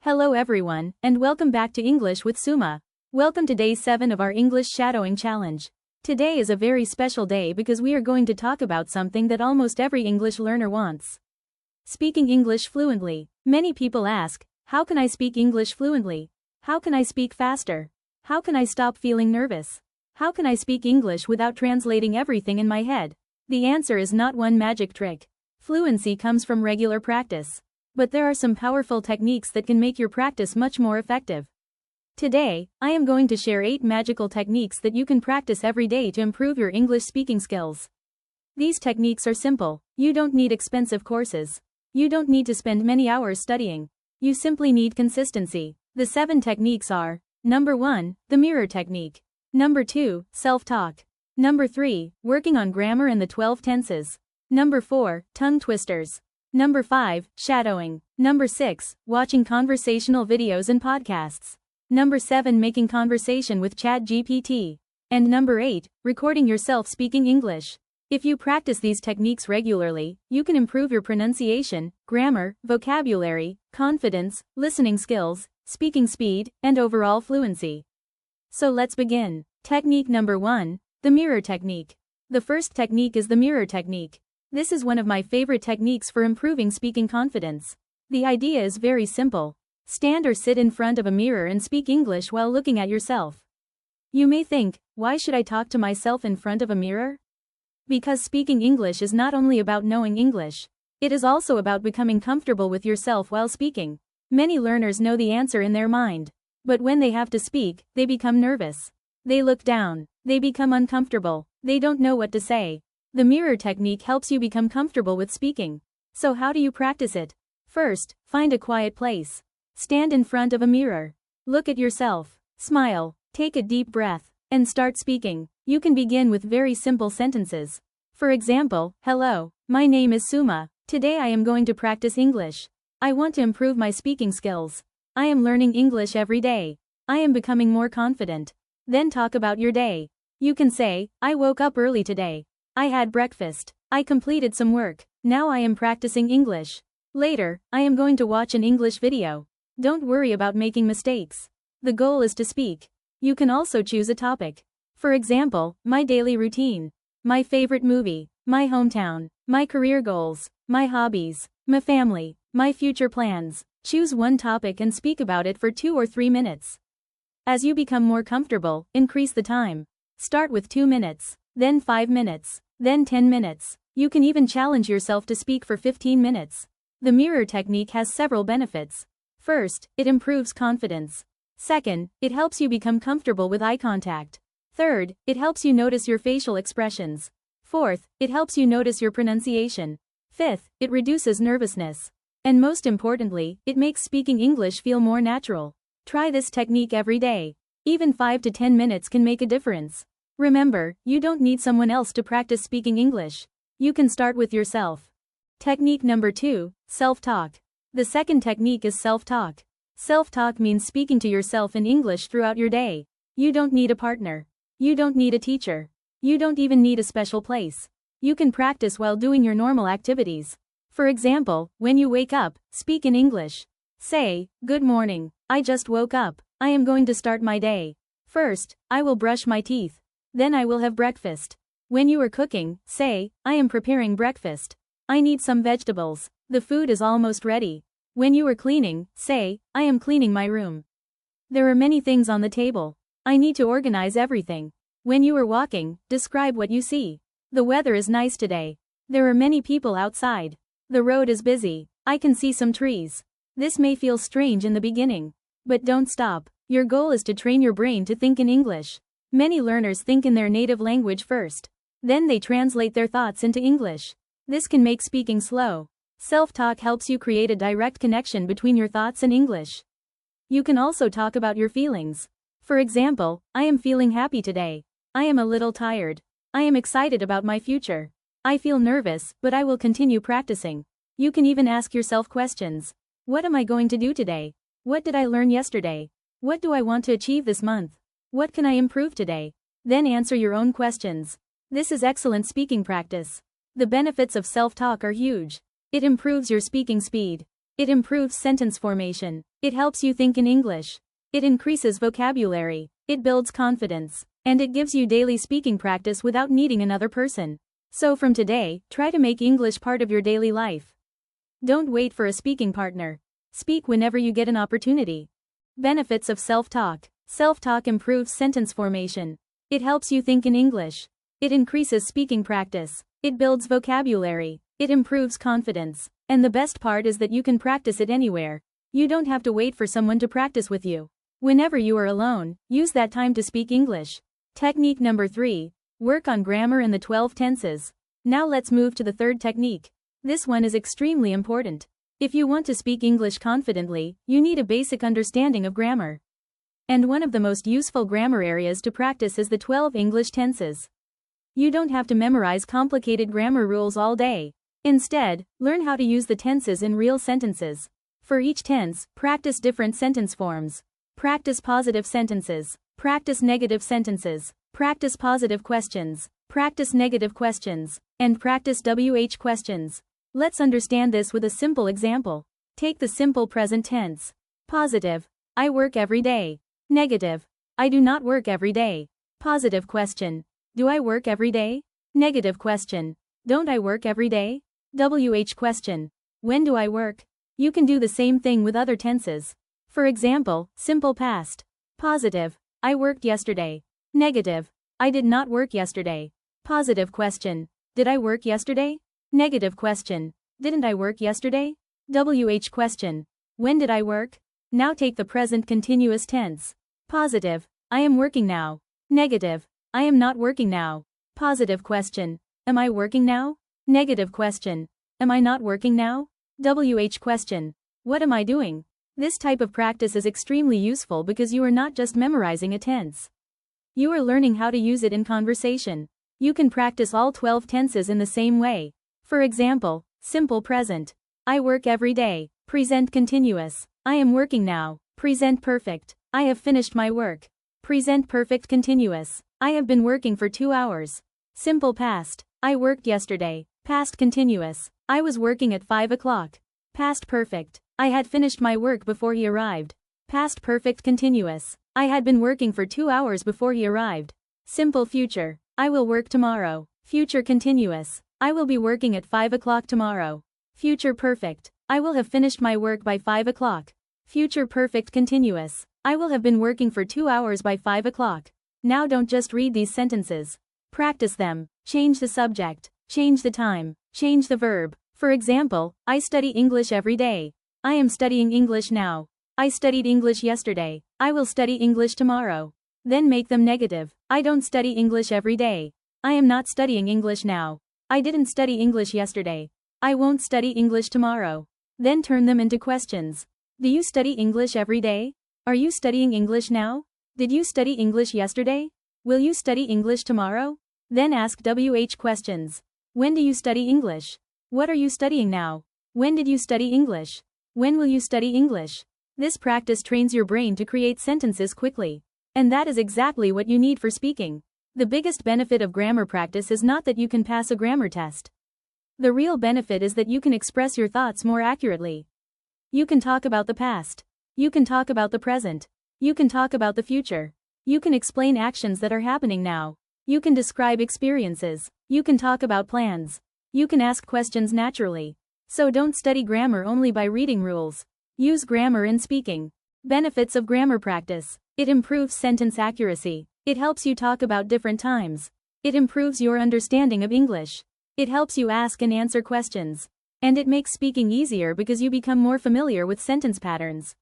Hello everyone, and welcome back to English with Suma. Welcome to day 7 of our English shadowing challenge. Today is a very special day because we are going to talk about something that almost every English learner wants. Speaking English fluently. Many people ask, how can I speak English fluently? How can I speak faster? How can I stop feeling nervous? How can I speak English without translating everything in my head? The answer is not one magic trick. Fluency comes from regular practice. But there are some powerful techniques that can make your practice much more effective. Today, I am going to share 8 magical techniques that you can practice every day to improve your English speaking skills. These techniques are simple. You don't need expensive courses. You don't need to spend many hours studying. You simply need consistency. The 7 techniques are: Number 1, the mirror technique. Number 2, self-talk. Number 3, working on grammar and the 12 tenses. Number 4, tongue twisters. Number 5, shadowing. Number 6, watching conversational videos and podcasts. Number 7, making conversation with ChatGPT. And number 8, recording yourself speaking English. If you practice these techniques regularly, you can improve your pronunciation, grammar, vocabulary, confidence, listening skills, speaking speed, and overall fluency. So let's begin. Technique number 1, the mirror technique. The first technique is the mirror technique. This is one of my favorite techniques for improving speaking confidence. The idea is very simple. Stand or sit in front of a mirror and speak English while looking at yourself. You may think, why should I talk to myself in front of a mirror? Because speaking English is not only about knowing English. It is also about becoming comfortable with yourself while speaking. Many learners know the answer in their mind. But when they have to speak, they become nervous. They look down. They become uncomfortable. They don't know what to say. The mirror technique helps you become comfortable with speaking. So how do you practice it? First, find a quiet place. Stand in front of a mirror. Look at yourself. Smile. Take a deep breath. And start speaking. You can begin with very simple sentences. For example, hello, my name is Suma. Today I am going to practice English. I want to improve my speaking skills. I am learning English every day. I am becoming more confident. Then talk about your day. You can say, I woke up early today. I had breakfast. I completed some work. Now I am practicing English. Later, I am going to watch an English video. Don't worry about making mistakes. The goal is to speak. You can also choose a topic. For example, my daily routine, my favorite movie, my hometown, my career goals, my hobbies, my family, my future plans. Choose one topic and speak about it for 2 or 3 minutes. As you become more comfortable, increase the time. Start with 2 minutes, then 5 minutes. Then 10 minutes. You can even challenge yourself to speak for 15 minutes. The mirror technique has several benefits. First, it improves confidence. Second, it helps you become comfortable with eye contact. Third, it helps you notice your facial expressions. Fourth, it helps you notice your pronunciation. Fifth, it reduces nervousness. And most importantly, it makes speaking English feel more natural. Try this technique every day. Even 5 to 10 minutes can make a difference. Remember, you don't need someone else to practice speaking English. You can start with yourself. Technique number 2, self-talk. The second technique is self-talk. Self-talk means speaking to yourself in English throughout your day. You don't need a partner. You don't need a teacher. You don't even need a special place. You can practice while doing your normal activities. For example, when you wake up, speak in English. Say, good morning. I just woke up. I am going to start my day. First, I will brush my teeth. Then I will have breakfast. When you are cooking, say, I am preparing breakfast. I need some vegetables. The food is almost ready. When you are cleaning, say, I am cleaning my room. There are many things on the table. I need to organize everything. When you are walking, describe what you see. The weather is nice today. There are many people outside. The road is busy. I can see some trees. This may feel strange in the beginning. But don't stop. Your goal is to train your brain to think in English. Many learners think in their native language first. Then they translate their thoughts into English. This can make speaking slow. Self-talk helps you create a direct connection between your thoughts and English. You can also talk about your feelings. For example, I am feeling happy today. I am a little tired. I am excited about my future. I feel nervous, but I will continue practicing. You can even ask yourself questions. What am I going to do today? What did I learn yesterday? What do I want to achieve this month? What can I improve today? Then answer your own questions. This is excellent speaking practice. The benefits of self-talk are huge. It improves your speaking speed. It improves sentence formation. It helps you think in English. It increases vocabulary. It builds confidence. And it gives you daily speaking practice without needing another person. So from today, try to make English part of your daily life. Don't wait for a speaking partner. Speak whenever you get an opportunity. Benefits of self-talk. Self-talk improves sentence formation. It helps you think in English. It increases speaking practice. It builds vocabulary. It improves confidence. And the best part is that you can practice it anywhere. You don't have to wait for someone to practice with you. Whenever you are alone, use that time to speak English. Technique number 3. Work on grammar and the 12 tenses. Now let's move to the third technique. This one is extremely important. If you want to speak English confidently, you need a basic understanding of grammar. And one of the most useful grammar areas to practice is the 12 English tenses. You don't have to memorize complicated grammar rules all day. Instead, learn how to use the tenses in real sentences. For each tense, practice different sentence forms. Practice positive sentences. Practice negative sentences. Practice positive questions. Practice negative questions. And practice WH questions. Let's understand this with a simple example. Take the simple present tense. Positive. I work every day. Negative. I do not work every day. Positive question. Do I work every day? Negative question. Don't I work every day? WH question. When do I work? You can do the same thing with other tenses. For example, simple past. Positive. I worked yesterday. Negative. I did not work yesterday. Positive question. Did I work yesterday? Negative question. Didn't I work yesterday? WH question. When did I work? Now take the present continuous tense. Positive. I am working now. Negative. I am not working now. Positive question. Am I working now? Negative question. Am I not working now? WH question. What am I doing? This type of practice is extremely useful because you are not just memorizing a tense. You are learning how to use it in conversation. You can practice all 12 tenses in the same way. For example, simple present. I work every day. Present continuous. I am working now. Present perfect. I have finished my work. Present perfect continuous. I have been working for 2 hours. Simple past. I worked yesterday. Past continuous. I was working at 5 o'clock. Past perfect. I had finished my work before he arrived. Past perfect continuous. I had been working for 2 hours before he arrived. Simple future. I will work tomorrow. Future continuous. I will be working at 5 o'clock tomorrow. Future perfect. I will have finished my work by 5 o'clock. Future perfect continuous. I will have been working for 2 hours by 5 o'clock. Now don't just read these sentences. Practice them. Change the subject. Change the time. Change the verb. For example, I study English every day. I am studying English now. I studied English yesterday. I will study English tomorrow. Then make them negative. I don't study English every day. I am not studying English now. I didn't study English yesterday. I won't study English tomorrow. Then turn them into questions. Do you study English every day? Are you studying English now? Did you study English yesterday? Will you study English tomorrow? Then ask WH questions. When do you study English? What are you studying now? When did you study English? When will you study English? This practice trains your brain to create sentences quickly. And that is exactly what you need for speaking. The biggest benefit of grammar practice is not that you can pass a grammar test. The real benefit is that you can express your thoughts more accurately. You can talk about the past. You can talk about the present. You can talk about the future. You can explain actions that are happening now. You can describe experiences. You can talk about plans. You can ask questions naturally. So don't study grammar only by reading rules. Use grammar in speaking. Benefits of grammar practice. It improves sentence accuracy. It helps you talk about different times. It improves your understanding of English. It helps you ask and answer questions. And it makes speaking easier because you become more familiar with sentence patterns.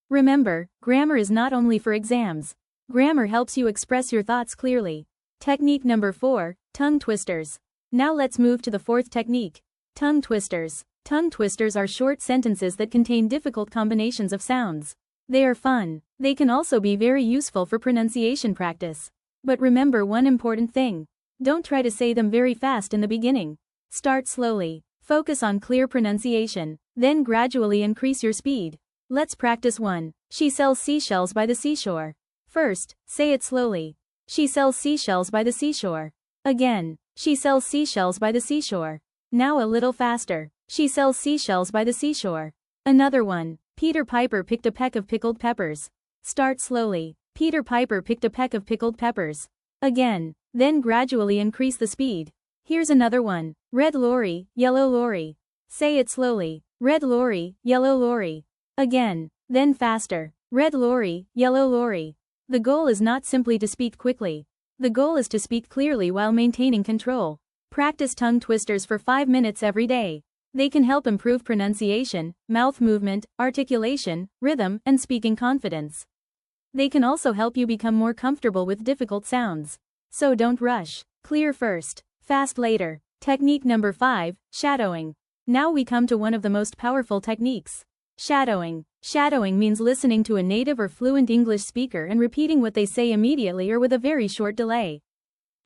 Remember, grammar is not only for exams. Grammar helps you express your thoughts clearly. Technique number 4, tongue twisters. Now let's move to the fourth technique. Tongue twisters. Tongue twisters are short sentences that contain difficult combinations of sounds. They are fun. They can also be very useful for pronunciation practice. But remember one important thing. Don't try to say them very fast in the beginning. Start slowly. Focus on clear pronunciation. Then gradually increase your speed. Let's practice 1. She sells seashells by the seashore. First, say it slowly. She sells seashells by the seashore. Again. She sells seashells by the seashore. Now a little faster. She sells seashells by the seashore. Another one. Peter Piper picked a peck of pickled peppers. Start slowly. Peter Piper picked a peck of pickled peppers. Again. Then gradually increase the speed. Here's another one. Red lorry, yellow lorry. Say it slowly. Red lorry, yellow lorry. Again. Then faster. Red lorry, yellow lorry. The goal is not simply to speak quickly. The goal is to speak clearly while maintaining control. Practice tongue twisters for 5 minutes every day. They can help improve pronunciation, mouth movement, articulation, rhythm, and speaking confidence. They can also help you become more comfortable with difficult sounds. So don't rush. Clear first, fast later. Technique number 5, shadowing. Now we come to one of the most powerful techniques. Shadowing. Shadowing means listening to a native or fluent English speaker and repeating what they say immediately or with a very short delay.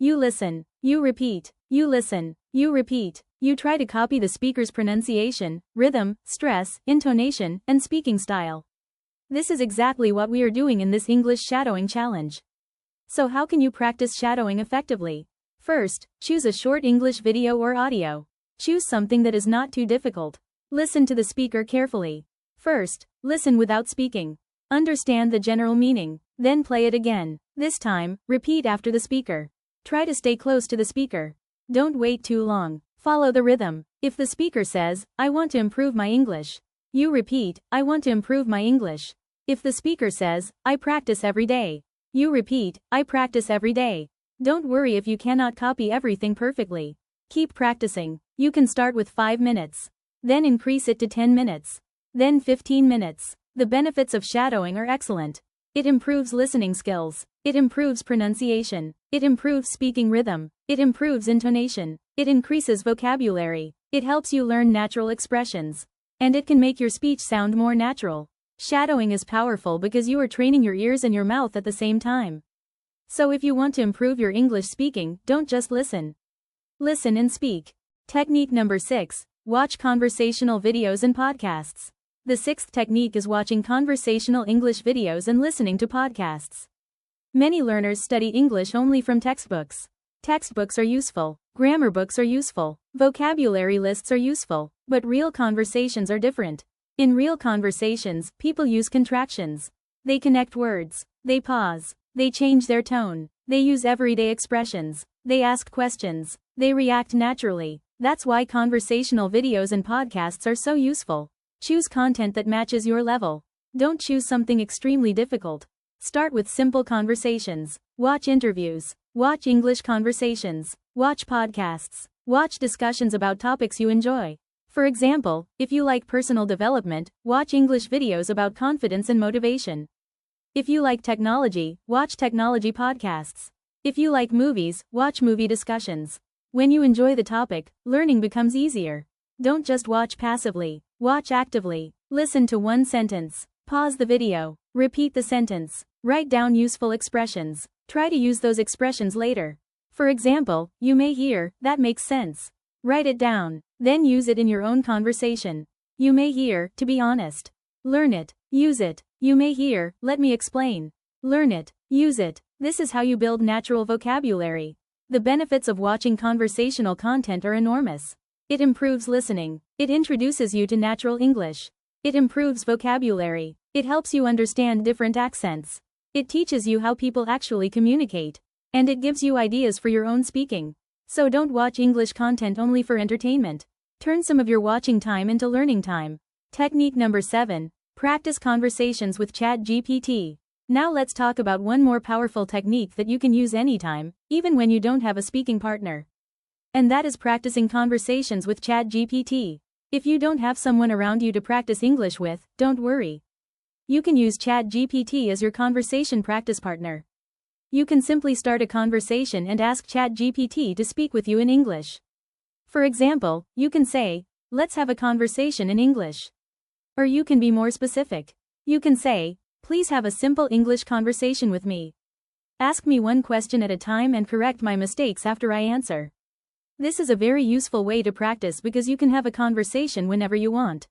You listen, you repeat, you listen, you repeat. You try to copy the speaker's pronunciation, rhythm, stress, intonation, and speaking style. This is exactly what we are doing in this English shadowing challenge. So how can you practice shadowing effectively? First, choose a short English video or audio. Choose something that is not too difficult. Listen to the speaker carefully. First, listen without speaking. Understand the general meaning, then play it again. This time, repeat after the speaker. Try to stay close to the speaker. Don't wait too long. Follow the rhythm. If the speaker says, "I want to improve my English," you repeat, "I want to improve my English." If the speaker says, "I practice every day," you repeat, "I practice every day." Don't worry if you cannot copy everything perfectly. Keep practicing. You can start with 5 minutes. Then increase it to 10 minutes. Then 15 minutes. The benefits of shadowing are excellent. It improves listening skills. It improves pronunciation. It improves speaking rhythm. It improves intonation. It increases vocabulary. It helps you learn natural expressions. And it can make your speech sound more natural. Shadowing is powerful because you are training your ears and your mouth at the same time. So if you want to improve your English speaking, don't just listen. Listen and speak. Technique number 6. Watch conversational videos and podcasts. The 6th technique is watching conversational English videos and listening to podcasts. Many learners study English only from textbooks. Textbooks are useful. Grammar books are useful. Vocabulary lists are useful. But real conversations are different. In real conversations, people use contractions. They connect words. They pause. They change their tone. They use everyday expressions. They ask questions. They react naturally. That's why conversational videos and podcasts are so useful. Choose content that matches your level. Don't choose something extremely difficult. Start with simple conversations. Watch interviews. Watch English conversations. Watch podcasts. Watch discussions about topics you enjoy. For example, if you like personal development, watch English videos about confidence and motivation. If you like technology, watch technology podcasts. If you like movies, watch movie discussions. When you enjoy the topic, learning becomes easier. Don't just watch passively. Watch actively. Listen to one sentence. Pause the video. Repeat the sentence. Write down useful expressions. Try to use those expressions later. For example, you may hear, "That makes sense." Write it down. Then use it in your own conversation. You may hear, "To be honest." Learn it. Use it. You may hear, "Let me explain." Learn it. Use it. This is how you build natural vocabulary. The benefits of watching conversational content are enormous. It improves listening. It introduces you to natural English. It improves vocabulary. It helps you understand different accents. It teaches you how people actually communicate. And it gives you ideas for your own speaking. So don't watch English content only for entertainment. Turn some of your watching time into learning time. Technique number 7. Practice conversations with ChatGPT. Now let's talk about one more powerful technique that you can use anytime, even when you don't have a speaking partner. And that is practicing conversations with ChatGPT. If you don't have someone around you to practice English with, don't worry. You can use ChatGPT as your conversation practice partner. You can simply start a conversation and ask ChatGPT to speak with you in English. For example, you can say, "Let's have a conversation in English." Or you can be more specific. You can say, "Please have a simple English conversation with me. Ask me one question at a time and correct my mistakes after I answer." This is a very useful way to practice because you can have a conversation whenever you want.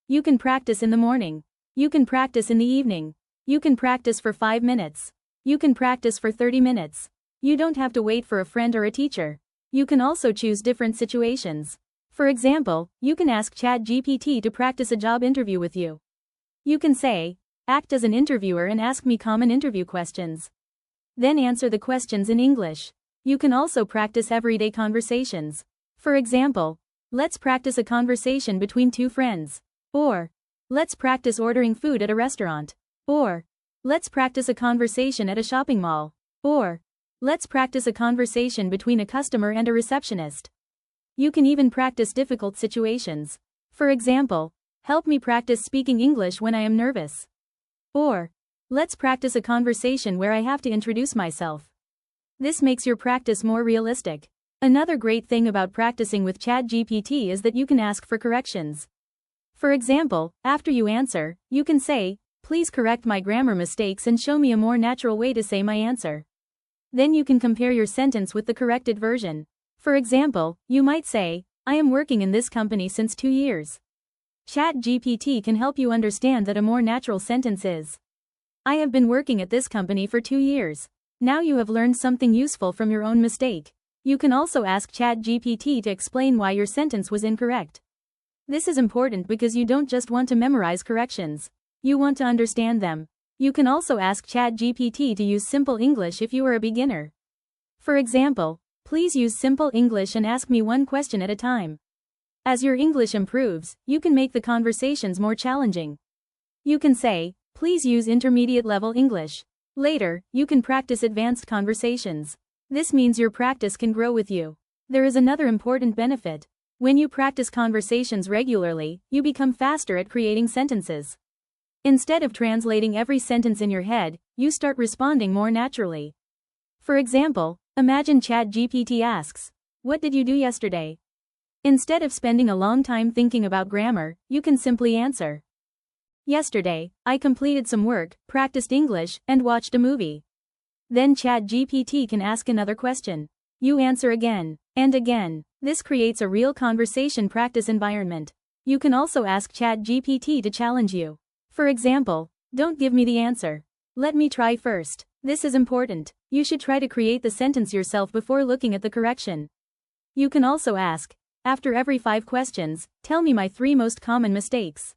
You can practice in the morning. You can practice in the evening. You can practice for 5 minutes. You can practice for 30 minutes. You don't have to wait for a friend or a teacher. You can also choose different situations. For example, you can ask ChatGPT to practice a job interview with you. You can say, act as an interviewer and ask me common interview questions. Then answer the questions in English. You can also practice everyday conversations. For example, let's practice a conversation between two friends. Or, let's practice ordering food at a restaurant. Or, let's practice a conversation at a shopping mall. Or, let's practice a conversation between a customer and a receptionist. You can even practice difficult situations. For example, help me practice speaking English when I am nervous. Or, let's practice a conversation where I have to introduce myself. This makes your practice more realistic. Another great thing about practicing with ChatGPT is that you can ask for corrections. For example, after you answer, you can say, please correct my grammar mistakes and show me a more natural way to say my answer. Then you can compare your sentence with the corrected version. For example, you might say, I am working in this company since 2 years. ChatGPT can help you understand that a more natural sentence is, I have been working at this company for 2 years. Now you have learned something useful from your own mistake. You can also ask ChatGPT to explain why your sentence was incorrect. This is important because you don't just want to memorize corrections. You want to understand them. You can also ask ChatGPT to use simple English if you are a beginner. For example, please use simple English and ask me one question at a time. As your English improves, you can make the conversations more challenging. You can say, please use intermediate level English. Later, you can practice advanced conversations. This means your practice can grow with you. There is another important benefit. When you practice conversations regularly, you become faster at creating sentences. Instead of translating every sentence in your head, you start responding more naturally. For example, imagine ChatGPT asks, what did you do yesterday? Instead of spending a long time thinking about grammar, you can simply answer, yesterday, I completed some work, practiced English, and watched a movie. Then ChatGPT can ask another question. You answer again, and again. This creates a real conversation practice environment. You can also ask ChatGPT to challenge you. For example, don't give me the answer. Let me try first. This is important. You should try to create the sentence yourself before looking at the correction. You can also ask, after every 5 questions, tell me my 3 most common mistakes.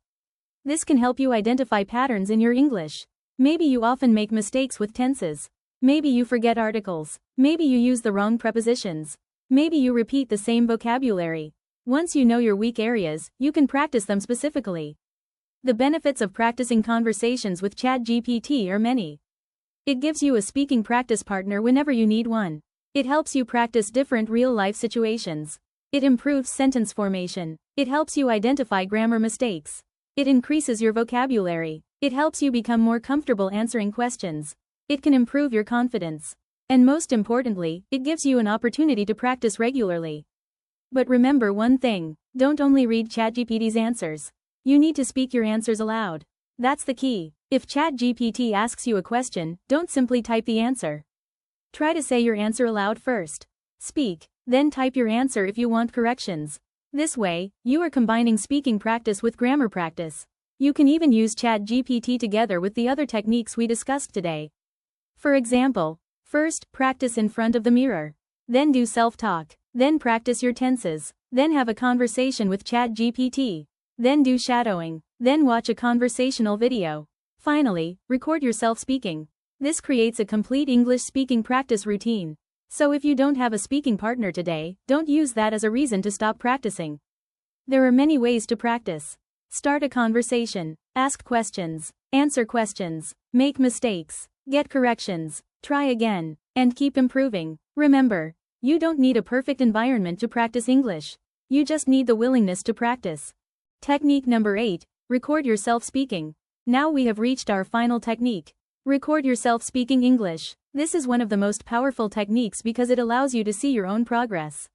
This can help you identify patterns in your English. Maybe you often make mistakes with tenses. Maybe you forget articles. Maybe you use the wrong prepositions. Maybe you repeat the same vocabulary. Once you know your weak areas, you can practice them specifically. The benefits of practicing conversations with ChatGPT are many. It gives you a speaking practice partner whenever you need one. It helps you practice different real-life situations. It improves sentence formation. It helps you identify grammar mistakes. It increases your vocabulary. It helps you become more comfortable answering questions. It can improve your confidence. And most importantly, it gives you an opportunity to practice regularly. But remember one thing, don't only read ChatGPT's answers. You need to speak your answers aloud. That's the key. If ChatGPT asks you a question, don't simply type the answer. Try to say your answer aloud first. Speak, then type your answer if you want corrections. This way, you are combining speaking practice with grammar practice. You can even use ChatGPT together with the other techniques we discussed today. For example, first, practice in front of the mirror. Then do self-talk. Then practice your tenses. Then have a conversation with ChatGPT. Then do shadowing. Then watch a conversational video. Finally, record yourself speaking. This creates a complete English speaking practice routine. So if you don't have a speaking partner today, don't use that as a reason to stop practicing. There are many ways to practice. Start a conversation. Ask questions. Answer questions. Make mistakes. Get corrections. Try again. And keep improving. Remember, you don't need a perfect environment to practice English. You just need the willingness to practice. Technique number 8. Record yourself speaking. Now we have reached our final technique. Record yourself speaking English. This is one of the most powerful techniques because it allows you to see your own progress.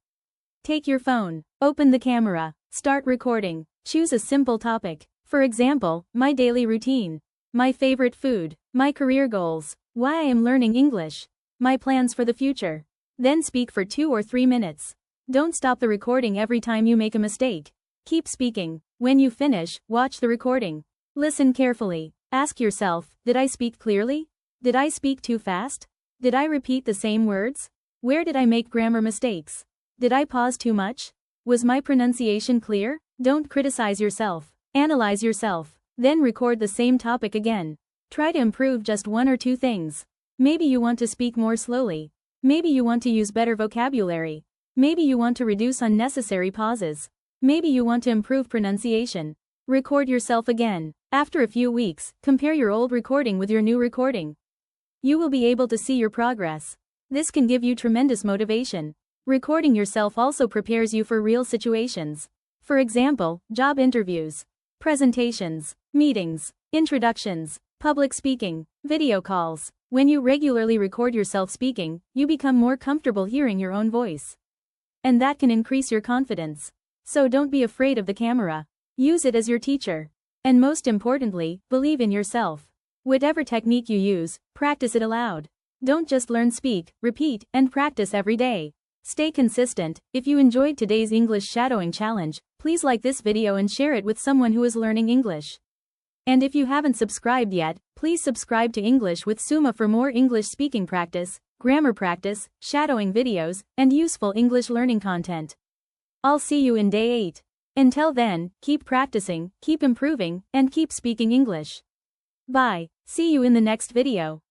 Take your phone. Open the camera. Start recording. Choose a simple topic. For example, my daily routine. My favorite food. My career goals. Why I am learning English. My plans for the future. Then speak for 2 or 3 minutes. Don't stop the recording every time you make a mistake. Keep speaking. When you finish, watch the recording. Listen carefully. Ask yourself, did I speak clearly? Did I speak too fast? Did I repeat the same words? Where did I make grammar mistakes? Did I pause too much? Was my pronunciation clear? Don't criticize yourself. Analyze yourself. Then record the same topic again. Try to improve just one or two things. Maybe you want to speak more slowly. Maybe you want to use better vocabulary. Maybe you want to reduce unnecessary pauses. Maybe you want to improve pronunciation. Record yourself again. After a few weeks, compare your old recording with your new recording. You will be able to see your progress. This can give you tremendous motivation. Recording yourself also prepares you for real situations. For example, job interviews, presentations, meetings, introductions, public speaking, video calls. When you regularly record yourself speaking, you become more comfortable hearing your own voice. And that can increase your confidence. So don't be afraid of the camera. Use it as your teacher. And most importantly, believe in yourself. Whatever technique you use, practice it aloud. Don't just learn, speak, repeat, and practice every day. Stay consistent. If you enjoyed today's English shadowing challenge, please like this video and share it with someone who is learning English. And if you haven't subscribed yet, please subscribe to English with Suma for more English speaking practice, grammar practice, shadowing videos, and useful English learning content. I'll see you in day 8. Until then, keep practicing, keep improving, and keep speaking English. Bye. See you in the next video.